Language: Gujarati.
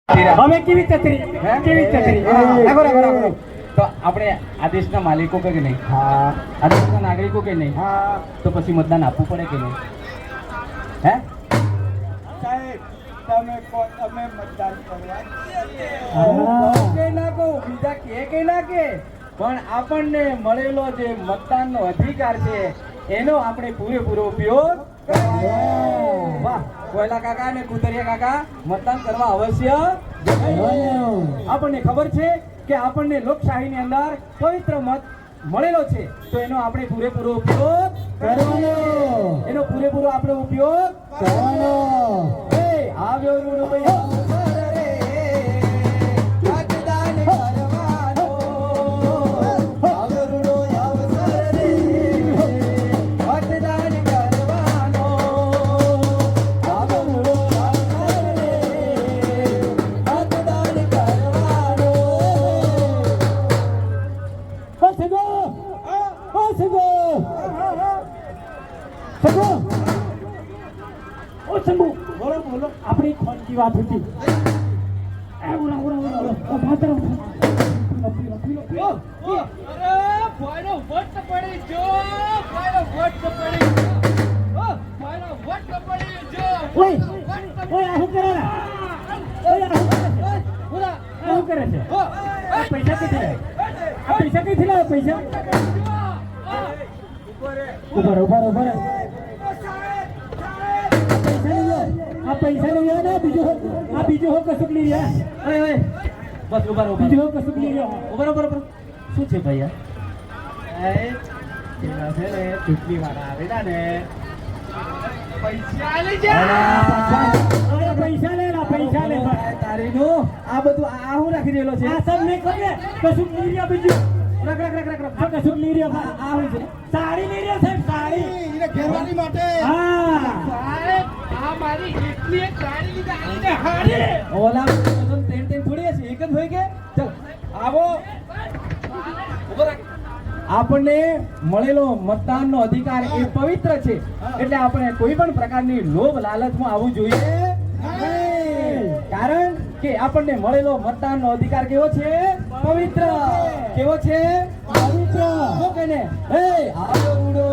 અમે કેવી ચતરી કેવી ચતરી તો આપણે આ દેશના માલિકો કે નહીં? હા આ દેશના નાગરિકો કે નહીં? હા તો પછી મતદાન આપવું પડે કે નહીં? હે સાહેબ તમે તમે મતદાન કરવા કે ના કહો, બીજા કે ના કે, પણ આપણને મળેલો જે મતદાનનો અધિકાર છે એનો આપણે પૂરેપૂરો ઉપયોગ કરવાનો. વાહ, કોયલા કાકા અને કુતરિયા કાકા મતદાન કરવા અવશ્ય આપણને ખબર છે કે આપણને લોકશાહીની અંદર પવિત્ર મત મળેલો છે, તો એનો આપણે પૂરેપૂરો ઉપયોગ કરવાનો. એનો પૂરેપૂરો આપણે ઉપયોગ કરવાનો. આવ્યો રૂડો આપણી ખોટની વાત હતી. પૈસા કઈથી લાવે? પૈસા ઉભા આ પૈસા લઈ રહ્યા ને બીજો હો કશુંક લઈ રહ્યા. બસ ઉભા રહો, બીજો હો કશુંક લઈ રહ્યા. બરોબર. શું છે ભૈયા? ચૂંટણી વાળા આવેલા ને પૈસા લઈ જા. પૈસા લે તારીનું આ બધું આ હું રાખી રહેલો છે. આ સબ નહીં કરે કશુંક લઈ રહ્યા. બીજું કશુંક લઈ રહ્યા. આ હું છે સાડી લઈ રહ્યા સાહેબ. સાડી એને ઘેરવાની માટે. હા સાહેબ આ મારી એટલી એક સાડી લીધા આને હારી. ઓલા તેન થોડી હશે, એક જ હોય કે? ચલ આવો. ઉભો રાખ. આપણને મળેલો મતદાનનો અધિકાર એ પવિત્ર છે, એટલે આપણે કોઈ પણ પ્રકારની લોભ લાલચમાં આવવું જોઈએ નહીં. કારણ કે આપણને મળેલો મતદાનનો અધિકાર કેવો છે? પવિત્ર. કેવો છે? પવિત્ર. શું કહે ને? હે આવો ઉડો